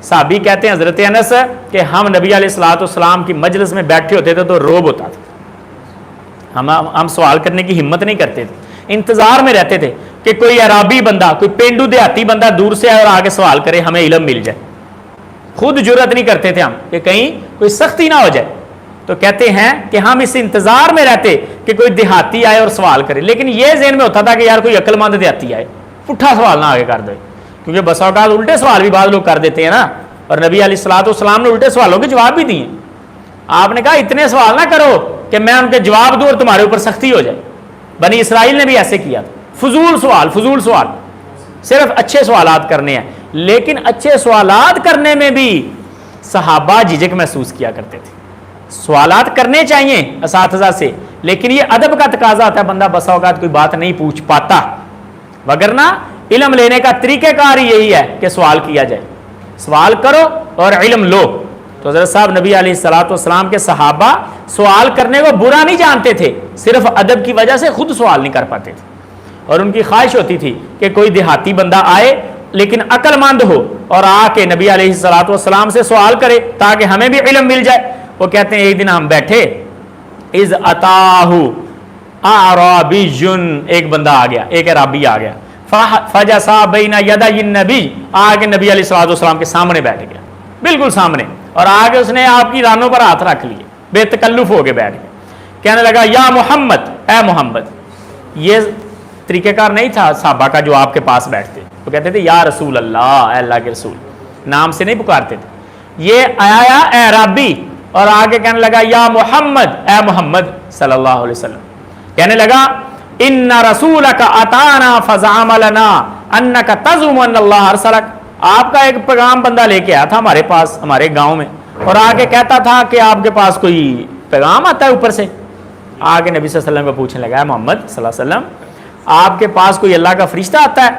صحابی کہتے ہیں حضرت انس کہ ہم نبی علیہ الصلوۃ والسلام کی مجلس میں بیٹھے ہوتے تھے تو روب ہوتا تھا، ہم سوال کرنے کی ہمت نہیں کرتے تھے، انتظار میں رہتے تھے کہ کوئی عرابی بندہ، کوئی پینڈو دیہاتی بندہ دور سے آئے اور آگے سوال کرے، ہمیں علم مل جائے۔ خود جرأت نہیں کرتے تھے ہم کہ کہیں کوئی سختی نہ ہو جائے، تو کہتے ہیں کہ ہم اس انتظار میں رہتے کہ کوئی دیہاتی آئے اور سوال کرے، لیکن یہ ذہن میں ہوتا تھا کہ یار کوئی عقل مند دیہاتی آئے، پٹھا سوال نہ آگے کر دے، کیونکہ بس اوقات الٹے سوال بھی بعض لوگ کر دیتے ہیں نا، اور نبی علیہ الصلوۃ والسلام نے الٹے سوالوں کے جواب بھی دیے۔ آپ نے کہا اتنے سوال نہ کرو کہ میں ان کے جواب دوں اور تمہارے اوپر سختی ہو جائے۔ بنی اسرائیل نے بھی ایسے کیا تھا، فضول سوال، صرف اچھے سوالات کرنے ہیں، لیکن اچھے سوالات کرنے میں بھی صحابہ جھجک محسوس کیا کرتے تھے۔ سوالات کرنے چاہیے اساتذہ سے، لیکن یہ ادب کا تقاضا ہوتا ہے، بندہ بسا اوقات کوئی بات نہیں پوچھ پاتا، وگرنہ علم لینے کا طریقہ کار یہی ہے کہ سوال کیا جائے، سوال کرو اور علم لو۔ تو حضرت صاحب نبی علیہ الصلوۃ والسلام کے صحابہ سوال کرنے کو برا نہیں جانتے تھے، صرف ادب کی وجہ سے خود سوال نہیں کر پاتے تھے، اور ان کی خواہش ہوتی تھی کہ کوئی دیہاتی بندہ آئے لیکن عقل مند ہو اور آ کے نبی علیہ الصلوۃ والسلام سے سوال کرے تاکہ ہمیں بھی علم مل جائے۔ وہ کہتے ہیں ایک دن ہم بیٹھے، اذ اتاہ اعرابی، ایک بندہ آ گیا، ایک عرابی آ گیا، فجسا بین یدی النبی، آگے نبی علیہ الصلوۃ والسلام کے سامنے بیٹھ گیا، بالکل سامنے، اور آگے اس نے آپ کی رانوں پر ہاتھ رکھ لیے، بے تکلف ہو کے بیٹھ گیا، کہنے لگا یا محمد، اے محمد۔ یہ طریقہ کار نہیں تھا صحابہ کا جو آپ کے پاس بیٹھتے، وہ کہتے تھے یا رسول اللہ، اے اللہ کے رسول، نام سے نہیں پکارتے تھے۔ یہ آیا اے عرابی اور آگے کہنے لگا یا محمد، اے محمد صلی اللہ علیہ وسلم، کہنے لگا ان رسولک اتانا فزعم لنا انک تزعم ان اللہ ارسلک، آپ کا ایک پیغام بندہ لے کے آیا تھا ہمارے پاس، ہمارے گاؤں میں، اور آگے کہتا تھا کہ آپ کے پاس کوئی پیغام آتا ہے اوپر سے۔ آگے نبی صلی اللہ علیہ وسلم کو پوچھنے لگا محمد صلی اللہ علیہ وسلم، آپ کے پاس کوئی اللہ کا فرشتہ آتا ہے،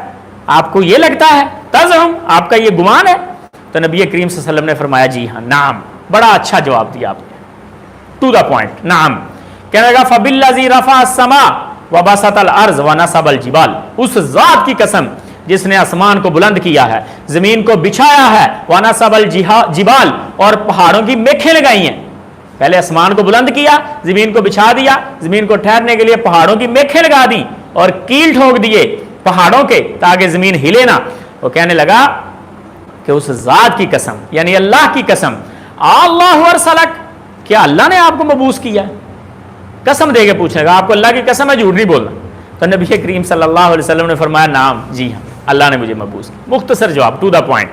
آپ کو یہ لگتا ہے، تزعم، آپ کا یہ گمان ہے؟ تو نبی کریم صلی اللہ علیہ وسلم نے فرمایا جی ہاں، نعم، بڑا اچھا جواب دیا آپ نے، ٹو دا پوائنٹ، نعم۔ کہنے لگا فبالذی رفع السماء وبسط الارض ونصب الجبال، اس ذات کی قسم جس نے آسمان کو بلند کیا ہے، زمین کو بچھایا ہے، ونصب الجبال، اور پہاڑوں کی میکھیں لگائی ہیں۔ پہلے آسمان کو بلند کیا، زمین کو بچھا دیا، زمین کو ٹھہرنے کے لیے پہاڑوں کی میکھیں لگا دی اور کیل ٹھوک دیے پہاڑوں کے تاکہ زمین ہلے نہ۔ وہ کہنے لگا کہ اس ذات کی قسم، یعنی اللہ کی قسم، اللہ ارسلک، کیا اللہ نے آپ کو مبعوث کیا ہے؟ قسم دے کے پوچھنے گا، آپ کو اللہ کی قسم ہے، جھوٹ نہیں بولنا۔ تو نبی کریم صلی اللہ علیہ وسلم نے فرمایا نعم، جی ہاں، اللہ نے مجھے مبعوث کیا، مختصر جواب، ٹو دا پوائنٹ۔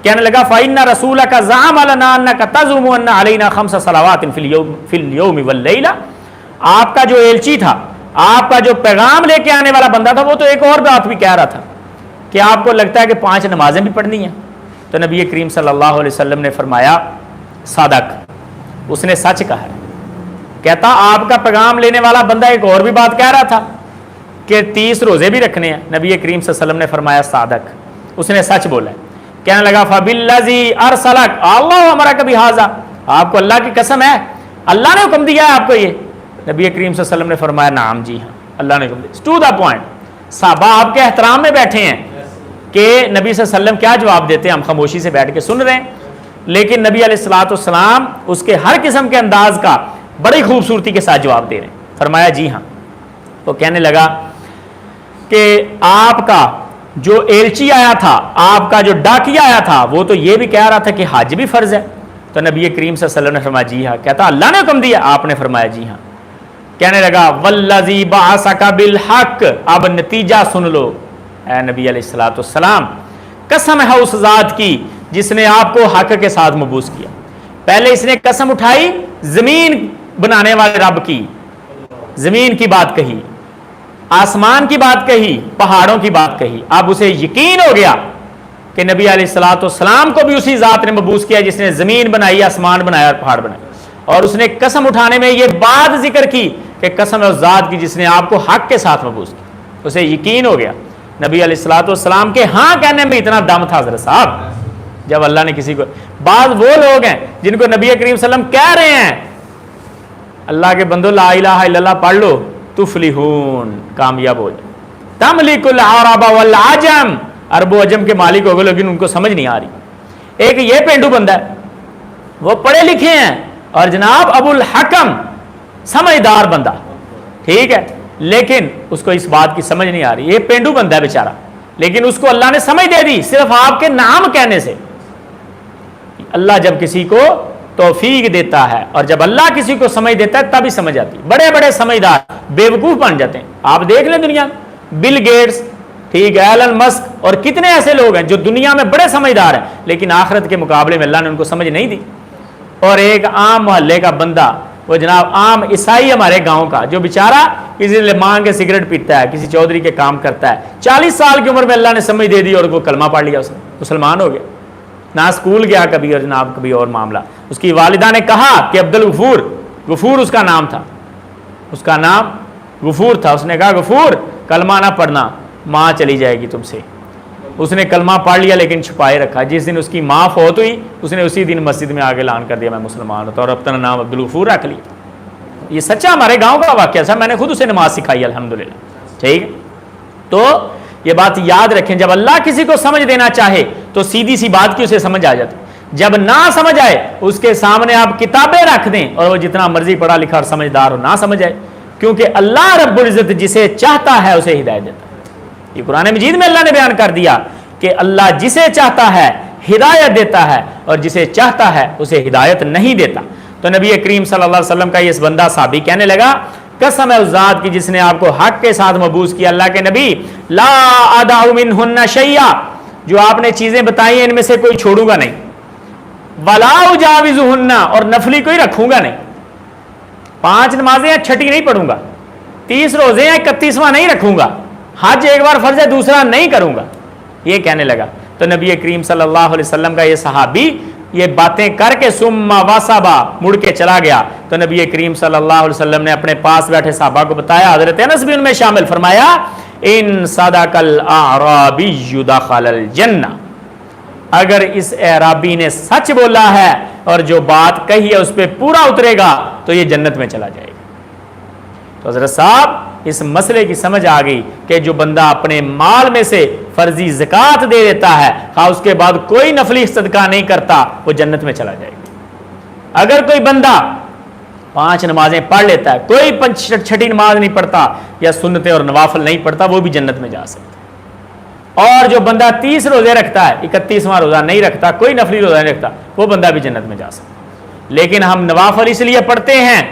کہنے لگا فَإِنَّ رَسُولَكَ زَعَمَ لَنَا أَنَّكَ تَزْعُمُ أَنَّ عَلَيْنَا 5 صلوات فِي الْيَوْمِ وَاللَّيْلَةِ، آپ کا جو ایلچی تھا، آپ کا جو پیغام لے کے آنے والا بندہ تھا، وہ تو ایک اور بات بھی کہہ رہا تھا کہ آپ کو لگتا ہے کہ 5 نمازیں بھی پڑھنی ہیں۔ تو نبی کریم صلی اللہ علیہ وسلم نے فرمایا صادق، اس نے سچ کہا ہے۔ کہتا آپ کا پیغام لینے والا بندہ ایک اور بھی بات کہہ رہا تھا کہ 30 روزے بھی رکھنے ہیں۔ نبی کریم صلی اللہ علیہ وسلم نے فرمایا صادق، اس نے سچ بولا ہے۔ کہنے لگا فبالذی ارسلک اللہ امرک بہذا، آپ کو اللہ کی قسم ہے، اللہ نے حکم دیا ہے آپ کو یہ؟ نبی کریم صلی اللہ علیہ وسلم نے فرمایا نعم، جی ہاں، اللہ نے حکم دیا۔ ٹو دا پوائنٹ، صحابہ آپ کے احترام میں بیٹھے ہیں کہ نبی صلی اللہ علیہ وسلم کیا جواب دیتے ہیں، ہم خاموشی سے بیٹھ کے سن رہے ہیں، لیکن نبی علیہ الصلوۃ والسلام اس کے ہر قسم کے انداز کا بڑی خوبصورتی کے ساتھ جواب دے رہے ہیں۔ فرمایا جی ہاں۔ وہ کہنے لگا کہ آپ کا جو ایلچی آیا تھا، آپ کا جو ڈاکیا آیا تھا، وہ تو یہ بھی کہہ رہا تھا کہ حج بھی فرض ہے۔ تو نبی کریم صلی اللہ علیہ وسلم نے فرمایا جی ہاں۔ کہتا اللہ نے حکم دیا؟ آپ نے فرمایا جی ہاں۔ کہنے لگا والذی بعثک بالحق، اب نتیجہ سن لو اے نبی علیہ الصلوۃ والسلام، قسم ہے اس ذات کی جس نے آپ کو حق کے ساتھ مبعوث کیا۔ پہلے اس نے قسم اٹھائی زمین بنانے والے رب کی، زمین کی بات کہی، آسمان کی بات کہی، پہاڑوں کی بات کہی۔ اب اسے یقین ہو گیا کہ نبی علیہ الصلوۃ والسلام کو بھی اسی ذات نے مبعوث کیا جس نے زمین بنائی، آسمان بنایا اور پہاڑ بنائے۔ اور اس نے قسم اٹھانے میں یہ بات ذکر کی کہ قسم ہے اس ذات کی جس نے آپ کو حق کے ساتھ مبعوث کیا۔ اسے یقین ہو گیا۔ نبی علیہ الصلوۃ والسلام کے ہاں کہنے میں اتنا دم تھا حضرت صاحب، جب اللہ نے کسی کو، بعض وہ لوگ ہیں جن کو نبی کریم صلی اللہ علیہ وسلم کہہ رہے ہیں اللہ کے بندو لا الہ الا اللہ پڑھ لو تفلحون، کامیاب ہو جائے، تملک العرب والعجم، عرب و عجم کے مالک ہو گئے، لیکن ان کو سمجھ نہیں آ رہی۔ ایک یہ پینڈو بندہ ہے، وہ پڑھے لکھے ہیں اور جناب ابو الحکم سمجھدار بندہ، ٹھیک ہے، لیکن اس کو اس بات کی سمجھ نہیں آ رہی، یہ پینڈو بندہ ہے بیچارہ، لیکن اس کو اللہ نے سمجھ دے دی صرف آپ کے نام کہنے سے۔ اللہ جب کسی کو توفیق دیتا ہے اور جب اللہ کسی کو سمجھ دیتا ہے تب ہی سمجھ آتی، بڑے بڑے سمجھدار بیوقوف بن جاتے ہیں۔ آپ دیکھ لیں دنیا میں بل گیٹس، ٹھیک ہے، ایلن مسک اور کتنے ایسے لوگ ہیں جو دنیا میں بڑے سمجھدار ہیں، لیکن آخرت کے مقابلے میں اللہ نے ان کو سمجھ نہیں دی۔ اور ایک عام محلے کا بندہ، وہ جناب عام عیسائی ہمارے گاؤں کا، جو بیچارہ کسی سے مانگ کے سگریٹ پیتا ہے، کسی چودھری کے کام کرتا ہے، 40 سال کی عمر میں اللہ نے سمجھ دے دی اور وہ کلمہ پڑھ لیا، اس نے مسلمان ہو گیا، نہ اسکول گیا کبھی اور جناب کبھی اور معاملہ۔ اس کی والدہ نے کہا کہ عبد الغفور، غفور اس کا نام تھا، اس کا نام غفور تھا، اس نے کہا غفور کلمہ نہ پڑھنا، ماں چلی جائے گی تم سے۔ اس نے کلمہ پڑھ لیا لیکن چھپائے رکھا، جس دن اس کی ماں فوت ہوئی اس نے اسی دن مسجد میں آگے اعلان کر دیا میں مسلمان ہوتا، اور اپنا نام عبد الغفور رکھ لیا۔ یہ سچا ہمارے گاؤں کا واقعہ تھا، میں نے خود اسے نماز سکھائی الحمدللہ، ٹھیک ہے۔ تو یہ بات یاد رکھیں، جب اللہ کسی کو سمجھ دینا چاہے تو سیدھی سی بات کی اسے سمجھ آ جاتی، جب نہ سمجھ آئے اس کے سامنے آپ کتابیں رکھ دیں اور وہ جتنا مرضی پڑھا لکھا اور سمجھدار ہو نہ سمجھ آئے، کیونکہ اللہ رب العزت جسے چاہتا ہے اسے ہدایت دیتا ہے۔ یہ قرآن مجید میں اللہ نے بیان کر دیا کہ اللہ جسے چاہتا ہے ہدایت دیتا ہے اور جسے چاہتا ہے اسے ہدایت نہیں دیتا۔ تو نبی کریم صلی اللہ علیہ وسلم کا یہ بندہ صحابی کہنے لگا قسم ہے اس ذات کی جس نے آپ کو حق کے ساتھ مبعوث کیا، اللہ کے نبی، لا ادع منہن شیئا، جو آپ نے چیزیں بتائی ہیں ان میں سے کوئی چھوڑوں گا نہیں، ولا اجاوزہن، اور نفلی کوئی رکھوں گا نہیں، 5 نمازیں ہیں چھٹی نہیں پڑھوں گا، 30 روزے ہیں 31واں نہیں رکھوں گا، حج ایک بار فرض ہے دوسرا نہیں کروں گا، یہ کہنے لگا۔ تو نبی کریم صلی اللہ علیہ وسلم کا یہ صحابی یہ باتیں کر کے ثم واسبا مڑ کے چلا گیا، تو نبی کریم صلی اللہ علیہ وسلم نے اپنے پاس بیٹھے صحابہ کو بتایا، حضرت انس بھی ان میں شامل، فرمایا ان صدق الاعرابی دخل الجنہ، اگر اس اعرابی نے سچ بولا ہے اور جو بات کہی ہے اس پہ پورا اترے گا تو یہ جنت میں چلا جائے گا۔ تو حضرت صاحب اس مسئلے کی سمجھ آ گئی کہ جو بندہ اپنے مال میں سے فرضی زکوٰۃ دے دیتا ہے، خواہ اس کے بعد کوئی نفلی صدقہ نہیں کرتا، وہ جنت میں چلا جائے گا۔ اگر کوئی بندہ 5 نمازیں پڑھ لیتا ہے، کوئی 6ٹھی نماز نہیں پڑھتا یا سنتیں اور نوافل نہیں پڑھتا، وہ بھی جنت میں جا سکتا۔ اور جو بندہ 30 روزے رکھتا ہے، 31واں روزہ نہیں رکھتا، کوئی نفلی روزہ نہیں رکھتا، وہ بندہ بھی جنت میں جا سکتا۔ لیکن ہم نوافل اس لیے پڑھتے ہیں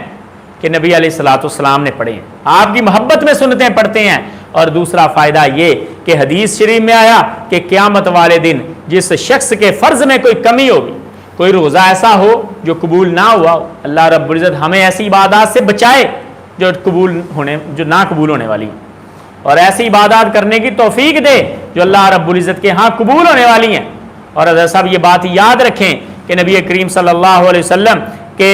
کہ نبی علیہ الصلوۃ والسلام نے پڑھے ہیں، آپ کی محبت میں سنتیں پڑھتے ہیں، اور دوسرا فائدہ یہ کہ حدیث شریف میں آیا کہ قیامت والے دن جس شخص کے فرض میں کوئی کمی ہوگی، کوئی روزہ ایسا ہو جو قبول نہ ہوا ہو، اللہ رب العزت ہمیں ایسی عبادات سے بچائے جو نہ قبول ہونے والی، اور ایسی عبادات کرنے کی توفیق دے جو اللہ رب العزت کے ہاں قبول ہونے والی ہیں۔ اور حضرت صاحب یہ بات یاد رکھیں کہ نبی کریم صلی اللہ علیہ وسلم کے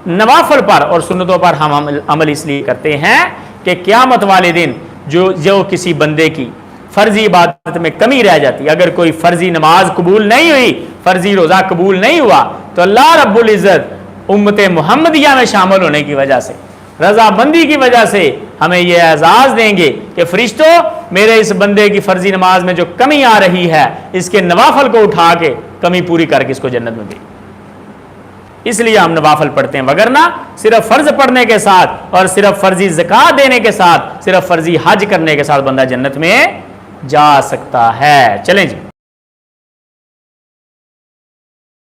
نوافل پر اور سنتوں پر ہم عمل اس لیے کرتے ہیں کہ قیامت والے دن جو کسی بندے کی فرضی عبادت میں کمی رہ جاتی، اگر کوئی فرضی نماز قبول نہیں ہوئی، فرضی روزہ قبول نہیں ہوا، تو اللہ رب العزت امت محمدیہ میں شامل ہونے کی وجہ سے، رضا بندی کی وجہ سے ہمیں یہ اعزاز دیں گے کہ فرشتوں میرے اس بندے کی فرضی نماز میں جو کمی آ رہی ہے اس کے نوافل کو اٹھا کے کمی پوری کر کے اس کو جنت میں دیں۔ اس لیے ہم نوافل پڑھتے ہیں، وگرنہ صرف فرض پڑھنے کے ساتھ اور صرف فرضی زکوٰۃ دینے کے ساتھ، صرف فرضی حج کرنے کے ساتھ بندہ جنت میں جا سکتا ہے۔ چلیں جی۔